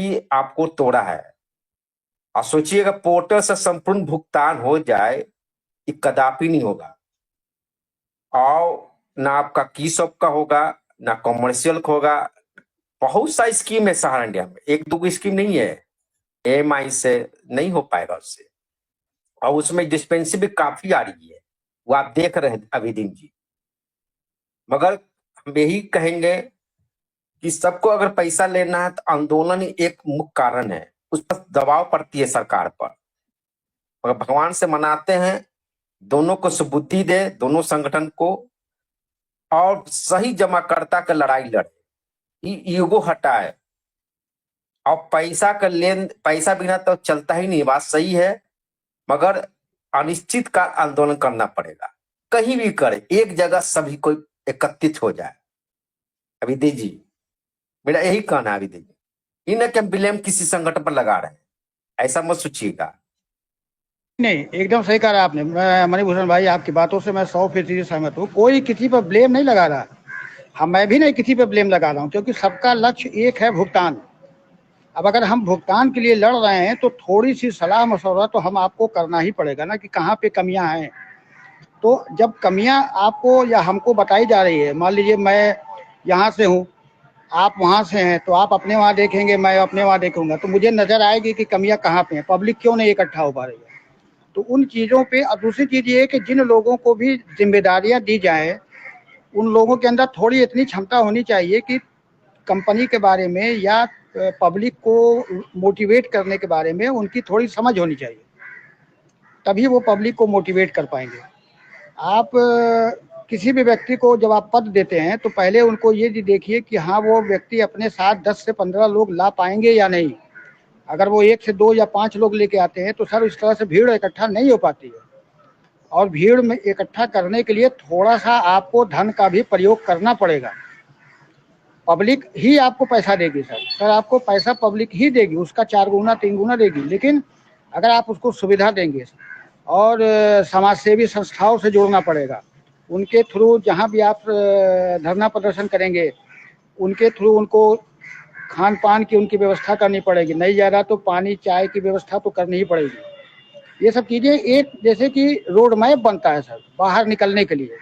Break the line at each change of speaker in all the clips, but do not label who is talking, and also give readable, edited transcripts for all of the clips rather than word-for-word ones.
ही आपको तोड़ा है। और सोचिएगा पोर्टल से संपूर्ण भुगतान हो जाए, ये कदापि नहीं होगा। और ना आपका की शॉप का होगा, ना कॉमर्शियल का होगा। बहुत सा स्कीम है सहारा इंडिया में, एक दो स्कीम नहीं है। EMI से नहीं हो पाएगा उससे। और उसमें डिस्पेंसी भी काफी आ रही है, वो आप देख रहे हैं अभिदीन जी। मगर हम यही कहेंगे कि सबको अगर पैसा लेना है तो आंदोलन ही एक मुख्य कारण है, उस पर दबाव पड़ती है सरकार पर। मगर भगवान से मनाते हैं दोनों को सुबुद्धि दे, दोनों संगठन को, और सही जमाकर्ता का लड़ाई लड़े, ईगो हटाए। और पैसा बिना तो चलता ही नहीं, बात सही है। मगर अनिश्चित का आंदोलन करना पड़ेगा, कहीं भी करे, एक जगह सभी को एकत्रित हो जाए। अभिदीन जी, मेरा यही कहना है अभिदीन जी। इन्हें कि हम ब्लेम किसी संगठन पर लगा रहे हैं, ऐसा मत सोचिएगा।
नहीं, एकदम सही कहा आपने। मणिभूषण भाई, आपकी बातों से मैं 100% सहमत हूँ। कोई किसी पर ब्लेम नहीं लगा रहा। मैं भी नहीं किसी पर ब्लेम लगा रहा हूँ, क्योंकि सबका लक्ष्य एक है, भुगतान। अब अगर हम भुगतान के लिए लड़ रहे हैं तो थोड़ी सी सलाह मशवरा तो हम आपको करना ही पड़ेगा ना, कि कहाँ पे कमियां हैं। तो जब कमियां आपको या हमको बताई जा रही है, मान लीजिए मैं यहाँ से हूँ, आप वहाँ से हैं, तो आप अपने वहाँ देखेंगे, मैं अपने वहाँ देखूंगा, तो मुझे नजर आएगी कि कमियां कहाँ पे हैं, पब्लिक क्यों नहीं इकट्ठा हो पा रही है। तो उन चीज़ों पे। और दूसरी चीज़ ये है कि जिन लोगों को भी जिम्मेदारियां दी जाए, उन लोगों के अंदर थोड़ी इतनी क्षमता होनी चाहिए कि कंपनी के बारे में या पब्लिक को मोटिवेट करने के बारे में उनकी थोड़ी समझ होनी चाहिए, तभी वो पब्लिक को मोटिवेट कर पाएंगे। आप किसी भी व्यक्ति को जब आप पद देते हैं तो पहले उनको ये देखिए कि हाँ, वो व्यक्ति अपने साथ 10 से 15 लोग ला पाएंगे या नहीं। अगर वो 1 से 2 या 5 लोग लेके आते हैं तो सर इस तरह से भीड़ इकट्ठा नहीं हो पाती है। और भीड़ में इकट्ठा करने के लिए थोड़ा सा आपको धन का भी प्रयोग करना पड़ेगा। पब्लिक ही आपको पैसा देगी सर आपको पैसा पब्लिक ही देगी, उसका 4 गुना 3 गुना देगी। लेकिन अगर आप उसको सुविधा देंगे और समाज सेवी संस्थाओं से जोड़ना पड़ेगा, उनके थ्रू जहाँ भी आप धरना प्रदर्शन करेंगे, उनके थ्रू उनको खान पान की उनकी व्यवस्था करनी पड़ेगी। नहीं ज़्यादा तो पानी चाय की व्यवस्था तो करनी ही पड़ेगी। ये सब चीज़ें एक जैसे कि रोड मैप बनता है सर बाहर निकलने के लिए।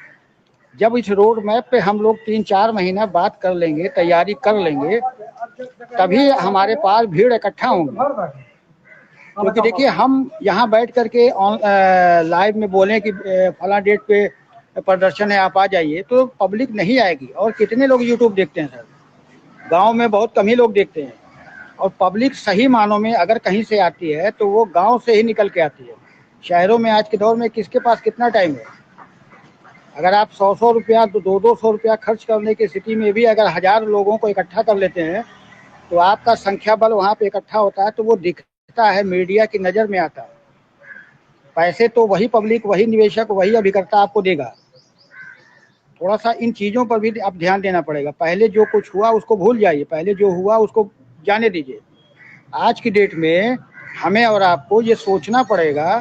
जब इस रोड मैप पे हम लोग 3-4 महीना बात कर लेंगे, तैयारी कर लेंगे, तभी हमारे पास भीड़ इकट्ठा होंगे। क्योंकि देखिए, हम यहाँ बैठ करके लाइव में बोलें कि फला डेट पे प्रदर्शन है, आप आ जाइए, तो पब्लिक नहीं आएगी। और कितने लोग यूट्यूब देखते हैं सर? गांव में बहुत कम ही लोग देखते हैं। और पब्लिक सही मानों में अगर कहीं से आती है तो वो गांव से ही निकल के आती है। शहरों में आज के दौर में किसके पास कितना टाइम है? अगर आप 100 रुपया 200 रुपया खर्च करने की स्थिति में भी अगर 1000 लोगों को इकट्ठा कर लेते हैं तो आपका संख्या बल वहाँ पे इकट्ठा होता है, तो वो दिखता है, मीडिया की नज़र में आता है। पैसे तो वही पब्लिक, वही निवेशक, वही अभिकर्ता आपको देगा। थोड़ा सा इन चीज़ों पर भी आप ध्यान देना पड़ेगा। पहले जो कुछ हुआ उसको भूल जाइए, पहले जो हुआ उसको जाने दीजिए। आज की डेट में हमें और आपको ये सोचना पड़ेगा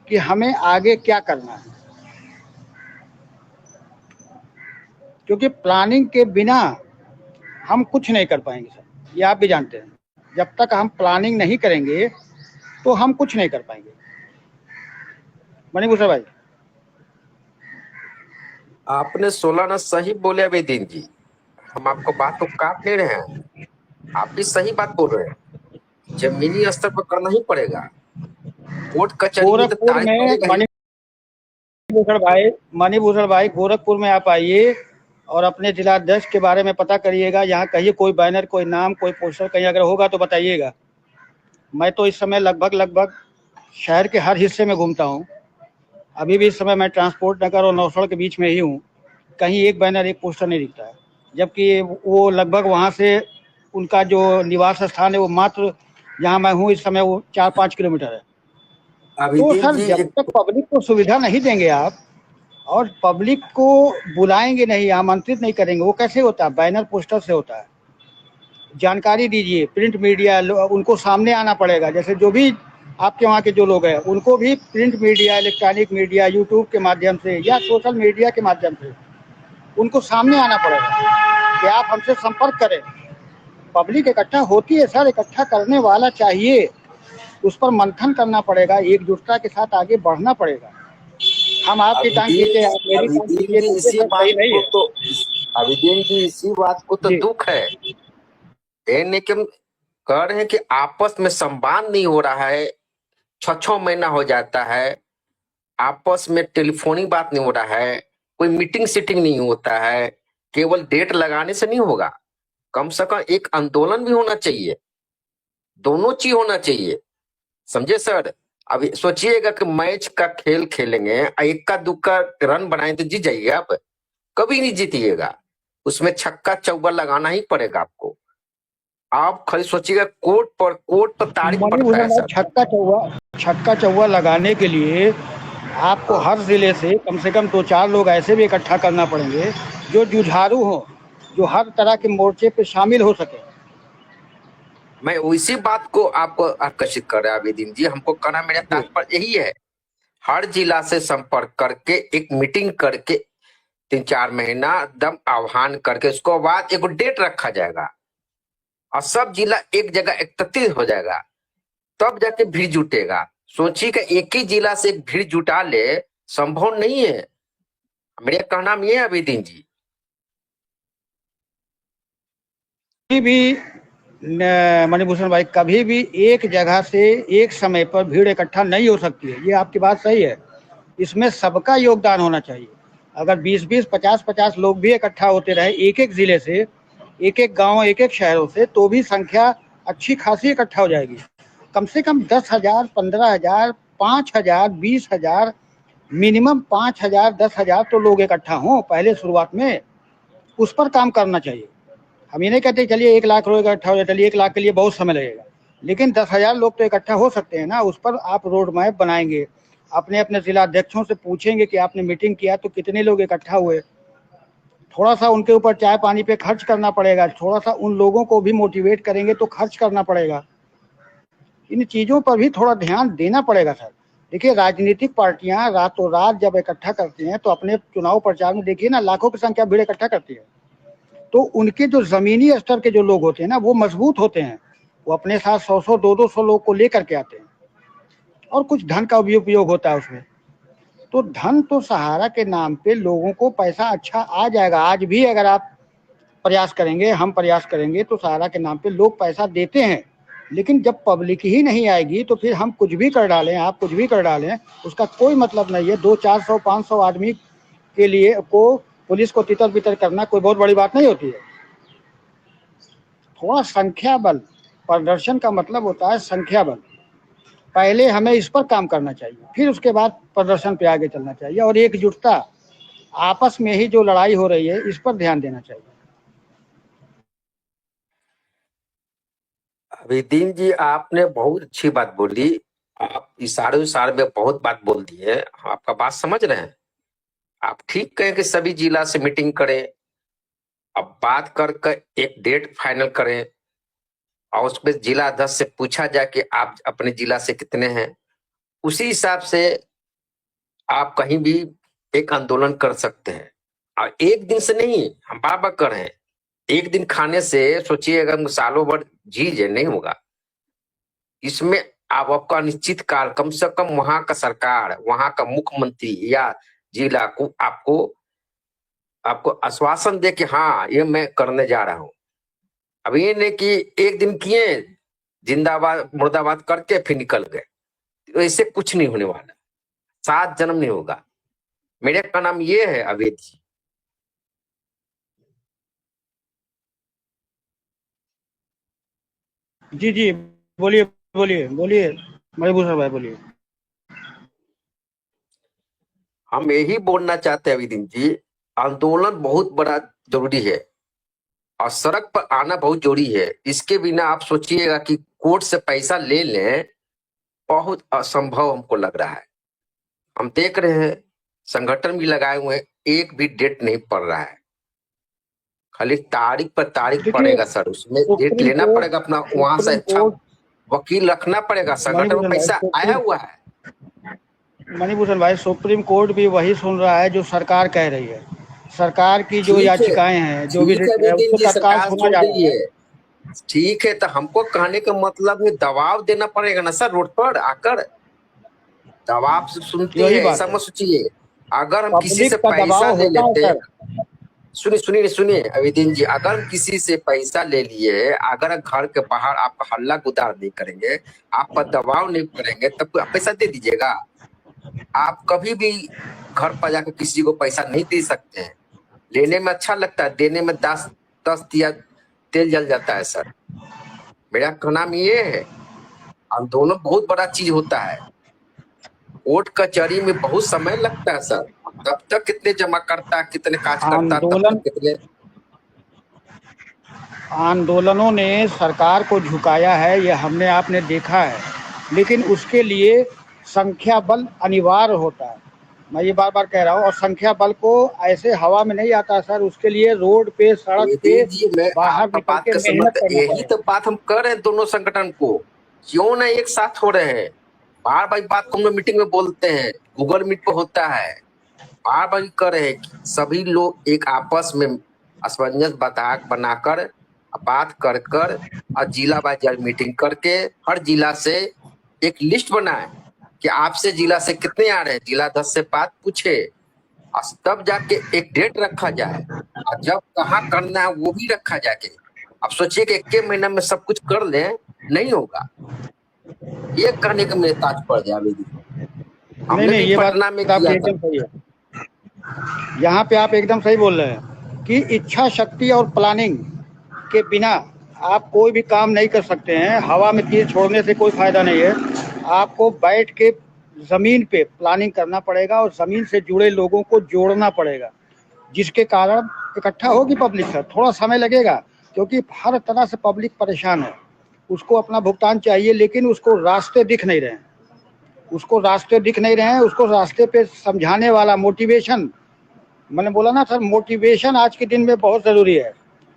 कि हमें आगे क्या करना है, क्योंकि प्लानिंग के बिना हम कुछ नहीं कर पाएंगे सर, ये आप भी जानते हैं। जब तक हम प्लानिंग नहीं करेंगे तो हम कुछ नहीं कर पाएंगे। मणिभूषण भाई,
आपने 16 ना सही बोले अभिदीन जी, हम आपको बात को काट ले रहे हैं, आप भी सही बात बोल रहे हैं। जमीनी स्तर पर करना ही पड़ेगा, कोर्ट कचहरी में तो
गोरखपुर
तारीख
में
पड़ेगा ही।
मणिभूषण भाई, गोरखपुर में आप आइए और अपने जिलाध्यक्ष के बारे में पता करिएगा। यहाँ कहिए कोई बैनर, कोई नाम, कोई पोस्टर कहीं अगर होगा तो बताइएगा। मैं तो इस समय लगभग शहर के हर हिस्से में घूमता हूँ। अभी भी इस समय मैं ट्रांसपोर्ट नगर और नौसड़ के बीच में ही हूँ। कहीं एक बैनर, एक पोस्टर नहीं दिखता है, जबकि वो लगभग वहाँ से उनका जो निवास स्थान है वो मात्र जहाँ मैं हूँ इस समय वो 4-5 किलोमीटर है। तो
अभिदीन
सर,
जी
जब तक पब्लिक को सुविधा नहीं देंगे आप और पब्लिक को बुलाएंगे नहीं, आमंत्रित नहीं करेंगे, वो कैसे होता है? बैनर पोस्टर से होता है। जानकारी दीजिए, प्रिंट मीडिया, उनको सामने आना पड़ेगा। जैसे जो भी आपके वहाँ के जो लोग हैं उनको भी print media, electronic media, YouTube के माध्यम से या सोशल मीडिया के माध्यम से उनको सामने आना पड़ेगा कि आप हमसे संपर्क करें। पब्लिक इकट्ठा होती है सर, इकट्ठा करने वाला चाहिए, उस पर मंथन करना पड़ेगा, एकजुटता के साथ आगे बढ़ना पड़ेगा। हम आपकी टांग खींचे, आप मेरी टांग
अभिदीन
खींचे,
जी
तो ये
इसी
सब सही
बात
नहीं
को
है।
तो अभिदीन जी इसी बात को तो
जी
दुख है। ये नहीं कि हम कह रहे हैं कि आपस में संवाद नहीं हो रहा है, 6 6 महीना हो जाता है, आपस में टेलीफोनिक बात नहीं हो रहा है, कोई मीटिंग सीटिंग नहीं होता है। केवल डेट लगाने से नहीं होगा, कम से कम एक आंदोलन भी होना चाहिए, दोनों चीज होना चाहिए, समझे सर। अभी सोचिएगा कि मैच का खेल खेलेंगे, इक्का दुक्का रन बनाए तो जीत जाइए आप? कभी नहीं जीतिएगा, उसमें छक्का चौका लगाना ही पड़ेगा आपको। आप खाली सोचिएगा कोर्ट पर तारीख पड़ता
मणिभूषण
है
भाई,
सर।
छक्का चौवा लगाने के लिए आपको
हाँ,
हर जिले से कम 2-4 लोग ऐसे भी इकट्ठा करना पड़ेंगे जो जुझारू हो, जो हर तरह के मोर्चे पे शामिल हो सके।
मैं उसी बात को आपको आकर्षित कर रहा है अभिदीन जी, हमको कहना मेरा
जी
तात्पर्य यही है। हर जिला से संपर्क करके एक मीटिंग करके 3 4 महीना दम आह्वान करके उसको बाद एक डेट रखा जाएगा और सब जिला एक जगह एकत्रित हो जाएगा, तब जाके भीड़ जुटेगा। सोचिए कि एक ही जिला से एक भीड़ जुटा ले, संभव नहीं है। मेरा कहना ये है अभिदीन जी।
कभी भी मणिभूषण भाई, कभी भी एक जगह से एक समय पर भीड़ इकट्ठा नहीं हो सकती है, ये आपकी बात सही है। इसमें सबका योगदान होना चाहिए। अगर 20-20, 50-50 लोग भी इकट्ठा होते रहे एक एक जिले से, एक एक गांव, एक एक शहरों से, तो भी संख्या अच्छी खासी इकट्ठा हो जाएगी। कम से कम 10,000, 15,000, 5,000, 20,000, मिनिमम 5,000, 10,000 तो लोग इकट्ठा हों पहले शुरुआत में, उस पर काम करना चाहिए। हम ये नहीं कहते चलिए 1 लाख लोग इकट्ठा हो जाए, चलिए 1 लाख के लिए बहुत समय लगेगा, लेकिन 10,000 लोग तो इकट्ठा हो सकते हैं ना। उस पर आप रोड मैप बनाएंगे, अपने अपने जिला अध्यक्षों से पूछेंगे कि आपने मीटिंग किया तो कितने लोग इकट्ठा हुए। थोड़ा सा उनके ऊपर चाय पानी पे खर्च करना पड़ेगा, थोड़ा सा उन लोगों को भी मोटिवेट करेंगे तो खर्च करना पड़ेगा। इन चीज़ों पर भी थोड़ा ध्यान देना पड़ेगा सर। देखिए, राजनीतिक पार्टियां रातों रात जब इकट्ठा करती हैं तो अपने चुनाव प्रचार में देखिए ना, लाखों की संख्या भीड़ इकट्ठा करती है, तो उनके जो जमीनी स्तर के जो लोग होते हैं ना, वो मजबूत होते हैं। वो अपने साथ 100-100, 200 लोग को लेकर के आते हैं, और कुछ धन का भी उपयोग होता है उसमें। तो धन तो सहारा के नाम पे लोगों को पैसा अच्छा आ जाएगा। आज भी अगर आप प्रयास करेंगे, हम प्रयास करेंगे, तो सहारा के नाम पे लोग पैसा देते हैं। लेकिन जब पब्लिक ही नहीं आएगी तो फिर हम कुछ भी कर डालें, आप कुछ भी कर डालें, उसका कोई मतलब नहीं है। 200, 400, 500 आदमी के लिए को पुलिस को तितर बितर करना कोई बहुत बड़ी बात नहीं होती है। थोड़ा संख्या बल, प्रदर्शन का मतलब होता है संख्या बल। पहले हमें इस पर काम करना चाहिए, फिर उसके बाद प्रदर्शन पे आगे चलना चाहिए, और एकजुटता, आपस में ही जो लड़ाई हो रही है इस पर ध्यान देना चाहिए।
अभिदीन जी आपने बहुत अच्छी बात बोली, आप इशारे इशारे में बहुत बात बोल दी है, हम आपका बात समझ रहे हैं। आप ठीक कहें कि सभी जिला से मीटिंग करें, अब बात करके एक डेट फाइनल करें, और उसमें जिला अध्यक्ष से पूछा जाए कि आप अपने जिला से कितने हैं, उसी हिसाब से आप कहीं भी एक आंदोलन कर सकते हैं। और एक दिन से नहीं, हम बार बार कर रहे हैं, एक दिन खाने से सोचिए अगर सालों भर जी नहीं होगा। इसमें आप आपका निश्चित काल, कम से कम वहां का सरकार, वहां का मुख्यमंत्री या जिला को आपको आपको आश्वासन दे कि हाँ ये मैं करने जा रहा हूं। अब ये नहीं कि एक दिन किए, जिंदाबाद मुर्दाबाद करके फिर निकल गए, तो इससे कुछ नहीं होने वाला, 7 जन्म नहीं होगा। मेरे का नाम ये है अवैध जी।
जी जी, बोलिए बोलिए बोलिए मणिभूषण भाई, बोलिए।
हम यही बोलना चाहते हैं अभिदीन जी, आंदोलन बहुत बड़ा जरूरी है और सड़क पर आना बहुत जरूरी है। इसके बिना आप सोचिएगा कि कोर्ट से पैसा ले लें, बहुत असंभव हमको लग रहा है। हम देख रहे हैं संगठन भी लगाए हुए हैं, एक भी डेट नहीं पड़ रहा है, खाली तारीख पर तारीख
देखिए,
पड़ेगा सर, उसमें डेट
सुप्रीम
लेना
कोर्ट
पड़ेगा, अपना वहां से
सुप्रीम
अच्छा
कोर्ट
वकील रखना पड़ेगा, संगठन में
मणिभूषण भाई,
पैसा आया हुआ है।
सुप्रीम कोर्ट भी वही सुन रहा है जो सरकार कह रही है। सरकार की जो
ठीक है,
याचिकाएं हैं, जो भी
ठीक है
रिट है,
अभिदीन
उसको
जी,
तत्काल
सरकार
सुना
सुन
जा
रही
रहा है।
है, ठीक है, तो हमको कहने का मतलब है दबाव देना पड़ेगा ना सर, रोड पर आकर दबाव से सुनती है,
यही बात
ऐसा
है।
मत सोचिए। अगर हम किसी से
पब्लिक का
पैसा
दबाव
ले
होता है
लेते,
सर।
सुनिए सुनिए सुनिए अविदीन जी, अगर हम किसी से पैसा ले लिए, अगर घर के बाहर आप हल्ला गुदार नहीं करेंगे, आप पर दबाव नहीं करेंगे, तब आप पैसा दे दीजिएगा? आप कभी भी घर पर जाकर किसी को पैसा नहीं दे सकते हैं। लेने में अच्छा लगता है, देने में दस दस दिया तेल जल जाता है सर। मेरा कहना में ये है, आंदोलन बहुत बड़ा चीज होता है। कोर्ट कचहरी में बहुत समय लगता है सर। तब तक कितने जमा करता, कितने काज करता, तब
आंदोलन
तक कितने।
आंदोलनों ने सरकार को झुकाया है, ये हमने आपने देखा है, लेकिन उसके लिए संख्या बल अनिवार्य होता है। मैं ये बार बार कह रहा हूँ, और संख्या बल को ऐसे हवा में नहीं आता सर, उसके लिए रोड पे, सड़क पे
नितिन जी, मैं
बाहर
आपका
निकल
बात
के
का
मेहनत
समझ,
करना
यही
पड़ेगा।
तो बात हम कर रहे हैं दोनों संगठन को। क्यों ना एक साथ हो रहे हैं? बार बार बात को हम लोग मीटिंग में बोलते हैं, गूगल मीट पे होता है, बार बार कर रहे हैं कि सभी लोग एक आपस में असमंजस बनाकर बात कर कर और जिला बाय जिला मीटिंग करके हर जिला से एक लिस्ट बनाए कि आपसे जिला से कितने आ रहे हैं, जिला 10 से बात पूछे और तब जाके एक डेट रखा जाए, और जब कहाँ करना है वो भी रखा जाके। अब सोचिए कि 1 महीना में सब कुछ कर ले, नहीं होगा। ये कहने का मेरे तात्पर्य है अभी।
नहीं
हमने
नहीं,
भी
ये बात
पटना में
आपकी
किया था।
एकदम सही है। यहाँ पे आप एकदम सही बोल रहे हैं कि इच्छा शक्ति और प्लानिंग के बिना आप कोई भी काम नहीं कर सकते हैं। हवा में तीर छोड़ने से कोई फायदा नहीं है। आपको बैठ के जमीन पे प्लानिंग करना पड़ेगा और जमीन से जुड़े लोगों को जोड़ना पड़ेगा, जिसके कारण इकट्ठा होगी पब्लिक सर। थोड़ा समय लगेगा, क्योंकि हर तरह से पब्लिक परेशान है। उसको अपना भुगतान चाहिए, लेकिन उसको रास्ते दिख नहीं रहे हैं। उसको रास्ते पे समझाने वाला मोटिवेशन, मैंने बोला ना सर, मोटिवेशन आज के दिन में बहुत ज़रूरी है।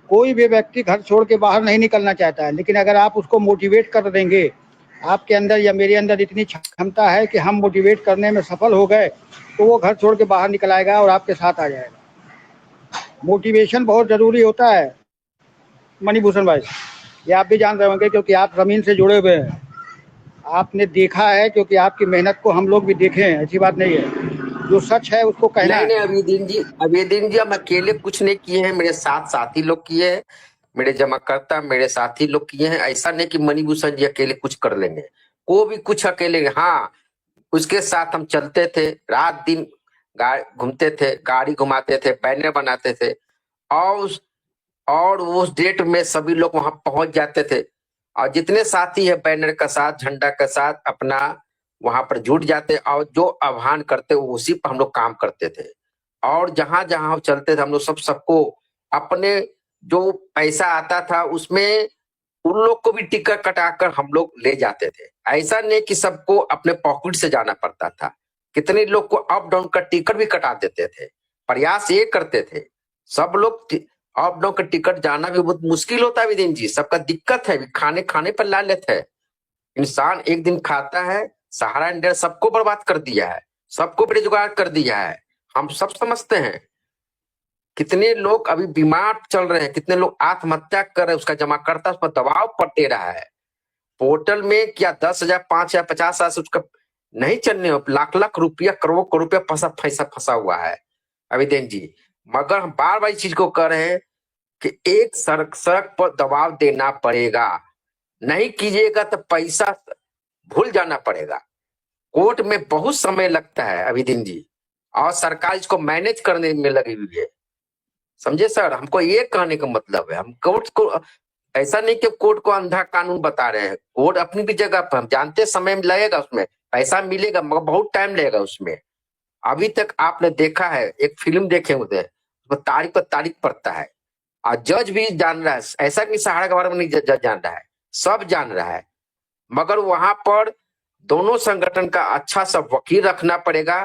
कोई भी व्यक्ति घर छोड़ के बाहर नहीं निकलना चाहता है, लेकिन अगर आप उसको मोटिवेट कर देंगे, आपके अंदर या मेरे अंदर इतनी क्षमता है कि हम मोटिवेट करने में सफल हो गए, तो वो घर छोड़ के बाहर निकल आएगा और आपके साथ आ जाएगा। मोटिवेशन बहुत ज़रूरी होता है मणिभूषण भाई, ये आप भी जान रहे होंगे, क्योंकि आप ज़मीन से जुड़े हुए हैं। आपने देखा है, क्योंकि आपकी मेहनत को हम लोग भी देखे हैं, ऐसी बात नहीं है। जो सच है उसको कहना
नहीं नहीं
है।
अभी दिन जी हम अकेले कुछ नहीं किए हैं, मेरे साथ साथी लोग किए हैं, मेरे जमाकर्ता मेरे साथी लोग किए हैं। ऐसा नहीं कि मणिभूषण जी अकेले कुछ कर लेंगे, वो भी कुछ अकेले। हाँ, उसके साथ हम चलते थे, रात दिन घूमते थे, गाड़ी घुमाते थे, बैनर बनाते थे, और उस डेट में सभी लोग वहां पहुंच जाते थे। और जितने साथी है बैनर का साथ, झंडा का साथ, अपना वहां पर जुट जाते और जो आह्वान करते उसी पर हम लोग काम करते थे। और जहां जहां चलते थे हम लोग सबको अपने जो पैसा आता था उसमें उन लोग को भी टिकट कटाकर हम लोग ले जाते थे। ऐसा नहीं कि सबको अपने पॉकेट से जाना पड़ता था, कितने लोग को अप डाउन का टिकट भी कटा देते थे। प्रयास ये करते थे सब लोग, अप डाउन का टिकट जाना भी बहुत मुश्किल होता है विदिन जी, सबका दिक्कत है, खाने खाने पर ला लेते हैं। इंसान एक दिन खाता है, सहारा इंडिया सबको बर्बाद कर दिया है, सबको बेरोजगार कर दिया है, हम सब समझते हैं। कितने लोग अभी बीमार चल रहे हैं, कितने लोग आत्महत्या कर रहे हैं, उसका जमाकर्ता उस पर दबाव पड़ते रहा है। पोर्टल में क्या 10,000 5,000 50,000 से उसका नहीं चलने, लाख लाख रुपया, करोड़ करोड़ रुपया फंसा हुआ है अभिदेन जी। मगर हम बार बार इस चीज को कह रहे हैं कि एक सड़क सड़क पर दबाव देना पड़ेगा, नहीं कीजिएगा तो पैसा भूल जाना पड़ेगा। कोर्ट में बहुत समय लगता है अभिदीन जी, और सरकार इसको मैनेज करने में लगी हुई है। समझे सर, हमको ये कहने का मतलब है, हम कोर्ट को ऐसा नहीं कि कोर्ट को अंधा कानून बता रहे हैं। कोर्ट अपनी भी जगह पर, हम जानते समय लगेगा, उसमें पैसा मिलेगा मगर बहुत टाइम लगेगा उसमें। अभी तक आपने देखा है, एक फिल्म देखे होते हैं, उसमें तारीख पर तारीख पड़ता है, और जज भी जान रहा है, ऐसा नहीं सहारा के बारे में नहीं जज जान रहा है, सब जान रहा है। मगर वहां पर दोनों संगठन का अच्छा सा वकील रखना पड़ेगा।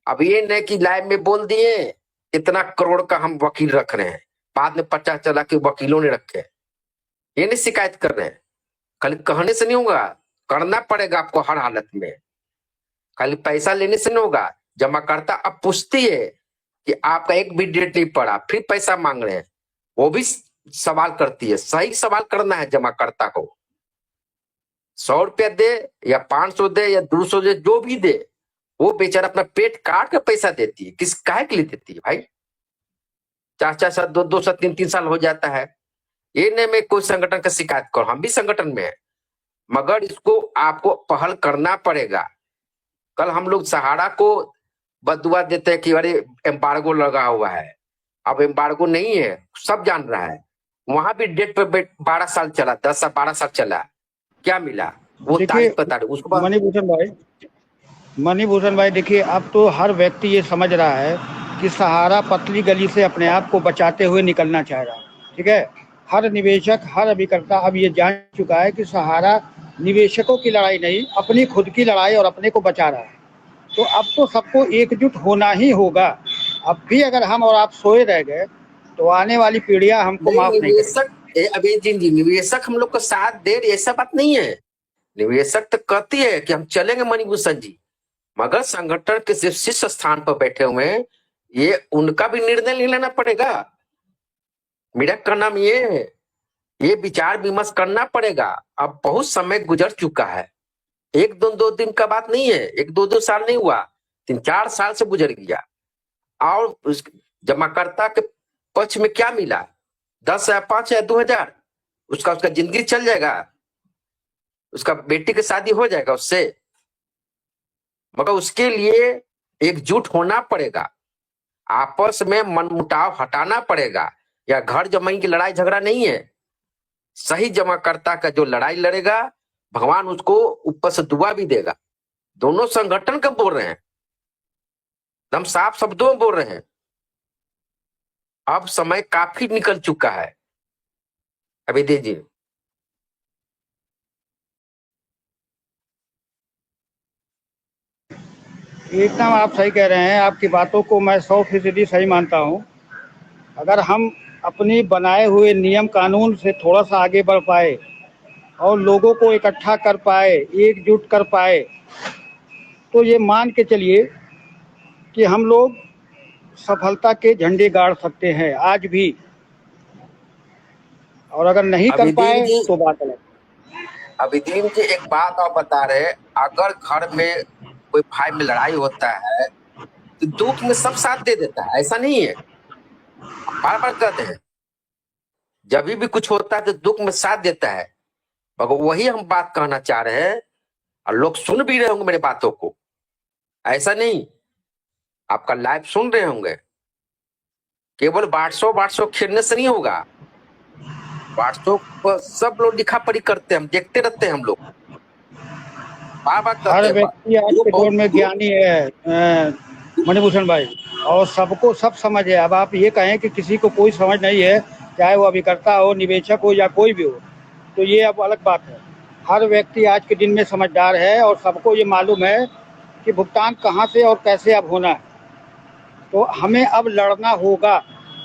अब ये नहीं कि लाइव में बोल दिए इतना करोड़ का हम वकील रख रहे हैं, बाद में पता चला कि वकीलों ने रखे, ये नहीं शिकायत कर रहे हैं। खाली कहने से नहीं होगा, करना पड़ेगा आपको हर हालत में। खाली पैसा लेने से नहीं होगा। जमाकर्ता अब पूछती है कि आपका एक भी डेट नहीं पड़ा, फिर पैसा मांग रहे हैं, वो भी सवाल करती है। सही सवाल करना है जमाकर्ता को। 100 रुपया दे या 500 दे या 200 दे, जो भी दे, वो बेचारा अपना पेट काट के पैसा देती है। किस काहे के लिए देती है भाई? 4-4 साल, 2-2 साल, 3-3 साल हो जाता है। ये नहीं मैं कोई संगठन का शिकायत करूं, हम भी संगठन में है, मगर इसको आपको पहल करना पड़ेगा। कल हम लोग सहारा को बदुआ देते हैं कि अरे एम्बार्गो लगा हुआ है। अब एम्बार्गो नहीं है, सब जान रहा है। वहां भी डेट पे 12 साल चला, 10 साल 12 साल चला, क्या मिला वो
देखिए
तारीख बता रहे उसको बाद।
मणिभूषण भाई देखिए, अब तो हर व्यक्ति ये समझ रहा है कि सहारा पतली गली से अपने आप को बचाते हुए निकलना चाह रहा है। ठीक है, हर निवेशक, हर अभिकर्ता अब ये जान चुका है कि सहारा निवेशकों की लड़ाई नहीं, अपनी खुद की लड़ाई और अपने को बचा रहा है। तो अब तो सबको एकजुट होना ही होगा। अब भी अगर हम और आप सोए रह गए तो आने वाली पीढ़ियां हमको
नहीं,
माफ नहीं करेंगी।
निवेशक अभी जी निवेशक हम लोग को साथ दे रहे, ऐसा बात नहीं है। निवेशक तो कहती है कि हम चलेंगे मणिभूषण जी, मगर संगठन के शीर्ष स्थान पर बैठे हुए हैं, ये उनका भी निर्णय नहीं लेना पड़ेगा। मेरा कहना ये है, ये विचार विमर्श करना पड़ेगा। अब बहुत समय गुजर चुका है, 1-2 दिन का बात नहीं है, 1-2 साल नहीं हुआ, 3-4 साल से गुजर गया। और उस जमाकर्ता के पक्ष में क्या मिला? 10 या 5 या 2 हजार, उसका जिंदगी चल जाएगा, उसका बेटी की शादी हो जाएगा उससे। मगर उसके लिए एकजुट होना पड़ेगा, आपस में मनमुटाव हटाना पड़ेगा। या घर जमीन की लड़ाई झगड़ा नहीं है। सही जमाकर्ता का जो लड़ाई लड़ेगा, भगवान उसको ऊपर से दुआ भी देगा। दोनों संगठन का बोल रहे हैं, एकदम साफ शब्दों में बोल रहे हैं। अब समय काफी निकल चुका है। अभिदे जी,
एकदम आप सही कह रहे हैं, आपकी बातों को मैं 100% सही मानता हूँ। अगर हम अपनी बनाए हुए नियम कानून से थोड़ा सा आगे बढ़ पाए और लोगों को इकट्ठा कर पाए, एकजुट कर पाए, तो ये मान के चलिए कि हम लोग सफलता के झंडे गाड़ सकते हैं आज भी। और अगर नहीं कर
अभिदीन
पाए
जी,
तो बात अलग।
अभिदीन जी एक बात आप बता रहे, अगर घर में कोई भाई में लड़ाई होता है तो दुख में सब साथ दे देता है, ऐसा नहीं है। बार बार कहते हैं, जब भी कुछ होता है तो दुख में साथ देता है। मगर वही हम बात कहना चाह रहे हैं, और लोग सुन भी रहे होंगे मेरे बातों को। ऐसा नहीं, आपका लाइव सुन रहे होंगे। केवल 800 खेलने से नहीं होगा। 800 पर सब लोग लिखा पढ़ी करते हैं, हम देखते रहते हैं हम लोग। बार बार कहते
हर
हैं
व्यक्ति आज
जो
के दौर
बहुत
में ज्ञानी है मणिभूषण भाई, और सबको सब समझ है। अब आप ये कहें कि किसी को कोई समझ नहीं है, चाहे वो अभिकर्ता हो, निवेशक हो या कोई भी हो, तो ये अब अलग बात है। हर व्यक्ति आज के दिन में समझदार है और सबको ये मालूम है कि भुगतान कहाँ से और कैसे अब होना है। तो हमें अब लड़ना होगा,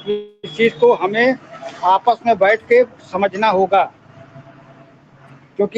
इस चीज़ को हमें आपस में बैठ के समझना होगा, क्योंकि